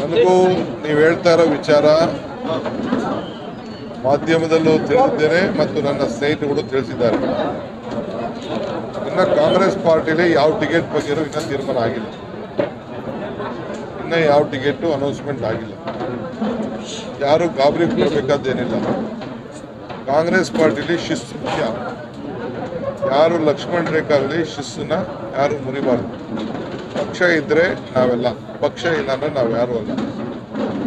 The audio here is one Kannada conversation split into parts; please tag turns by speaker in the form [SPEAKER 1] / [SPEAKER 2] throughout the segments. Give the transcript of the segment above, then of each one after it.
[SPEAKER 1] ನನಗೂ ನೀವು ಹೇಳ್ತಾ ಇರೋ ವಿಚಾರ ಮಾಧ್ಯಮದಲ್ಲೂ ತಿಳಿಸಿದ್ದೇನೆ ಮತ್ತು ನನ್ನ ಸ್ನೇಹಿತರು ತಿಳಿಸಿದ್ದಾರೆ. ಇನ್ನು ಕಾಂಗ್ರೆಸ್ ಪಾರ್ಟಿಲಿ ಯಾವ ಟಿಕೆಟ್ ಬಗ್ಗೆ ಇನ್ನೂ ತೀರ್ಮಾನ ಆಗಿಲ್ಲ. ಇನ್ನೂ ಯಾವ ಟಿಕೆಟು ಅನೌನ್ಸ್ಮೆಂಟ್ ಆಗಿಲ್ಲ. ಯಾರು ಗಾಬರಿ ಪಡಬೇಕಾದ್ದೇನಿಲ್ಲ. ಕಾಂಗ್ರೆಸ್ ಪಾರ್ಟಿಲಿ ಶಿಸ್ತು ಮುಖ್ಯ. ಯಾರು ಲಕ್ಷ್ಮಣ್ ರೇಖಾಗಲಿ ಶಿಸ್ತನ್ನ ಯಾರು ಮುರಿಬಾರ್ದು. ಪಕ್ಷ ಇದ್ದರೆ ನಾವೆಲ್ಲ, ಪಕ್ಷ ಇಲ್ಲ ಅಂದರೆ ನಾವು ಯಾರು ಅಲ್ಲ.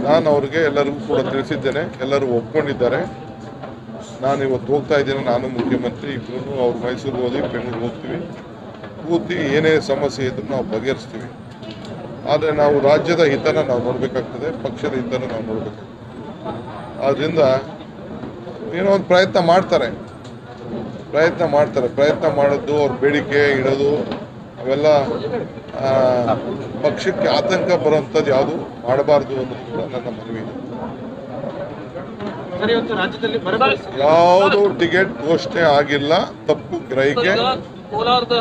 [SPEAKER 1] ನಾನು ಅವ್ರಿಗೆ ಎಲ್ಲರಿಗೂ ಕೂಡ ತಿಳಿಸಿದ್ದೇನೆ, ಎಲ್ಲರೂ ಒಪ್ಕೊಂಡಿದ್ದಾರೆ. ನಾನು ಇವತ್ತು ಹೋಗ್ತಾ ಇದ್ದೇನೆ, ನಾನು ಮುಖ್ಯಮಂತ್ರಿ ಇಬ್ಬರು. ಅವ್ರು ಮೈಸೂರಿಗೆ ಹೋಗಿ ಬೆಂಗಳೂರು ಹೋಗ್ತೀವಿ. ಕೂತಿ ಏನೇ ಸಮಸ್ಯೆ ಇದ್ರೂ ನಾವು ಬಗೆಹರಿಸ್ತೀವಿ. ಆದರೆ ನಾವು ರಾಜ್ಯದ ಹಿತನ ನಾವು ನೋಡಬೇಕಾಗ್ತದೆ, ಪಕ್ಷದ ಹಿತನ ನಾವು ನೋಡಬೇಕಾಗ್ತದೆ. ಆದ್ದರಿಂದ ಏನೋ ಒಂದು ಪ್ರಯತ್ನ ಮಾಡ್ತಾರೆ. ಪ್ರಯತ್ನ ಮಾಡೋದು, ಅವ್ರ ಬೇಡಿಕೆ ಇಡೋದು ಅವೆಲ್ಲ ಪಕ್ಷಕ್ಕೆ ಆತಂಕ ಬರುವಂಥದ್ದು ಯಾವುದು ಮಾಡಬಾರ್ದು ಅನ್ನೋದು ಕೂಡ ನನ್ನ ಮನವಿ ಇದೆ. ಯಾವುದು ಟಿಕೆಟ್ ಘೋಷಣೆ ಆಗಿಲ್ಲ, ತಪ್ಪು ಗ್ರಹಿಕೆ.
[SPEAKER 2] ಕೋಲಾರದ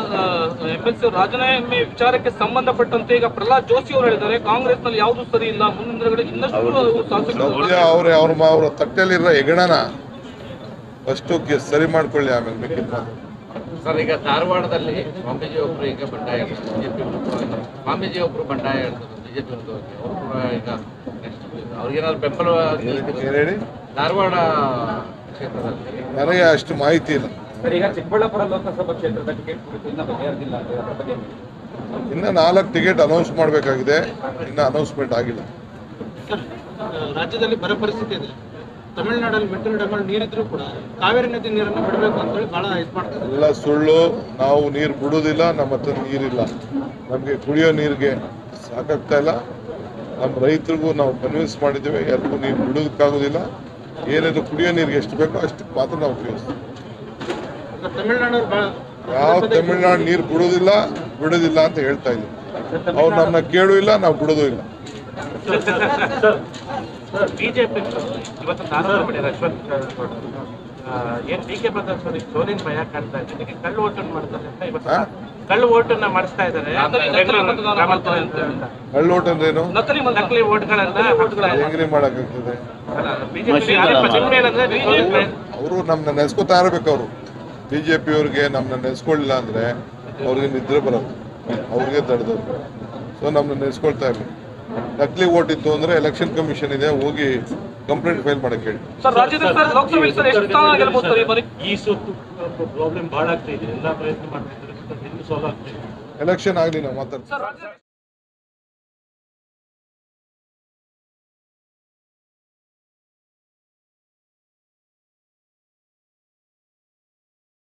[SPEAKER 2] ಎಂಎಲ್ಸಿ ರಾಜೀನಾಮೆ ವಿಚಾರಕ್ಕೆ ಸಂಬಂಧಪಟ್ಟಂತೆ ಈಗ ಪ್ರಹ್ಲಾದ್ ಜೋಶಿ ಅವರು ಹೇಳಿದ್ದಾರೆ, ಕಾಂಗ್ರೆಸ್ ನಲ್ಲಿ ಯಾವುದು ಸರಿ ಇಲ್ಲ, ಮುಂದಿನ ಇನ್ನಷ್ಟು
[SPEAKER 1] ಅವ್ರ ತಟ್ಟೆಯಲ್ಲಿರೋ ಹೆಗಣನ ಫಸ್ಟು ಸರಿ ಮಾಡ್ಕೊಳ್ಳಿ, ಆಮೇಲೆ ಬೇಕಿಲ್ಲ.
[SPEAKER 3] ಸರ್, ಈಗ ಧಾರವಾಡದಲ್ಲಿ ಸ್ವಾಮೀಜಿ ಒಬ್ಬರು ಈಗ ಬಂಡಾಯ ಹೇಳ್ತಾರೆ, ಸ್ವಾಮೀಜಿ ಒಬ್ಬರು ಬಂಡಾಯ ಹೇಳ್ತಾರೆ ಬಿಜೆಪಿ ವಿರುದ್ಧವಾಗಿ. ಅವರು ಕೂಡ ಈಗ ನೆಕ್ಸ್ಟ್ ಅವ್ರಿಗೇನಾದ್ರು ಬೆಂಬಲ
[SPEAKER 1] ಹೇಳಿ.
[SPEAKER 3] ಧಾರವಾಡ ಕ್ಷೇತ್ರದಲ್ಲಿ
[SPEAKER 1] ನನಗೆ ಅಷ್ಟು ಮಾಹಿತಿ ಇಲ್ಲ.
[SPEAKER 2] ಈಗ ಚಿಕ್ಕಬಳ್ಳಾಪುರ ಲೋಕಸಭಾ ಕ್ಷೇತ್ರದ ಟಿಕೆಟ್ ಇನ್ನು ಬಗೆಹರಿದಿಲ್ಲ.
[SPEAKER 1] ಇನ್ನು 4 ಟಿಕೆಟ್ ಅನೌನ್ಸ್ ಮಾಡಬೇಕಾಗಿದೆ, ಇನ್ನು ಅನೌನ್ಸ್ಮೆಂಟ್ ಆಗಿಲ್ಲ.
[SPEAKER 2] ರಾಜ್ಯದಲ್ಲಿ ಬರ ಪರಿಸ್ಥಿತಿ ಇದೆ. ತಮಿಳುನಾಡಲ್ಲಿ ಮೆಟ್ಟಿಲು ಡ್ಯಾಮಲ್ಲಿ ನೀರಿದ್ರೂ ಕೂಡ ಕಾವೇರಿ ನದಿ ನೀರನ್ನು ಬಿಡಬೇಕು ಅಂತೇಳಿ ಭಾಳ ಇದು ಮಾಡ್ತಾರೆ.
[SPEAKER 1] ಎಲ್ಲ ಸುಳ್ಳು. ನಾವು ನೀರು ಬಿಡೋದಿಲ್ಲ, ನಮ್ಮ ಹತ್ರ ನೀರಿಲ್ಲ. ನಮಗೆ ಕುಡಿಯೋ ನೀರಿಗೆ ಸಾಕಾಗ್ತಾ ಇಲ್ಲ. ನಮ್ಮ ರೈತರಿಗೂ ನಾವು ಕನ್ವಿನ್ಸ್ ಮಾಡಿದ್ದೇವೆ, ಯಾರಿಗೂ ನೀರು ಬಿಡೋದಕ್ಕಾಗೋದಿಲ್ಲ. ಏನಾದರೂ ಕುಡಿಯೋ ನೀರಿಗೆ ಎಷ್ಟು ಬೇಕೋ ಅಷ್ಟಕ್ಕೆ ಮಾತ್ರ ನಾವು ಉಪಯೋಗಿಸ್ತೀವಿ. ಯಾವ ತಮಿಳುನಾಡು ನೀರು ಬಿಡೋದಿಲ್ಲ ಅಂತ ಹೇಳ್ತಾ ಇದ್ದೀವಿ. ಅವ್ರು ನಮ್ಮನ್ನ ಕೇಳೂ ಇಲ್ಲ, ನಾವು ಬಿಡೋದು ಇಲ್ಲ.
[SPEAKER 2] ಬಿಜೆಪಿ ಇವತ್ತು ಆರೋಪ ಮಾಡಿದ್ದಾರೆ ಅಶ್ವಥ್ ಏನು ಡಿ ಕೆ ಪ್ರತಾಪ್ ಸೋಲಿನ ಭಯ ಕಾಣ್ತಾ ಇದೆ. ಕಳ್ಳು ಓಟನ್ನು ಮಾಡ್ತಾರೆ ಅಂತ ಇವತ್ತು ಕಳ್ಳು ಓಟನ್ನ ಮಾಡಿಸ್ತಾ ಇದ್ದಾರೆ.
[SPEAKER 1] ಕಳ್ಳು ಓಟ್ ಅಂದ್ರೆ ಏನು?
[SPEAKER 2] ನಕಲಿ ಓಟ್ಗಳನ್ನ
[SPEAKER 1] ಹೆಂಗ್ರಿ ಮಾಡಕ್ಕಾಗ್ತದೆ? ಅವರು ನಮ್ಮನ್ನ ನೆನೆಸ್ಕೊತಾ ಇರಬೇಕು. ಅವರು ಬಿಜೆಪಿ ಅವ್ರಿಗೆ ನಮ್ಮನ್ನ ನೆನೆಸ್ಕೊಳ್ಳಿಲ್ಲ ಅಂದ್ರೆ ಅವ್ರಿಗೆ ನಿದ್ರೆ ಬರೋದು, ಅವ್ರಿಗೆ ತಡೆದವ್ರು. ಸೊ ನಮ್ಮನ್ನ ನೆನೆಸ್ಕೊಳ್ತಾ ಇರಬೇಕು. ನಕಲಿ ಓಟ್ ಇತ್ತು ಅಂದ್ರೆ ಎಲೆಕ್ಷನ್ ಕಮಿಷನ್ ಇದೆ, ಹೋಗಿ ಕಂಪ್ಲೇಂಟ್ ಫೈಲ್ ಮಾಡಕ್ಕೆ ಹೇಳಿ.
[SPEAKER 2] ಈ ಸುತ್ತು ಪ್ರಾಬ್ಲಮ್ ಬಹಳ ಆಗ್ತಾ ಇದೆ. ಎಲ್ಲ ಪ್ರಯತ್ನ ಮಾಡ್ತಿದ್ದಾರೆ,
[SPEAKER 1] ಎಲೆಕ್ಷನ್ ಆಗಲಿ ನಾವು ಮಾತಾಡ್ತೀವಿ.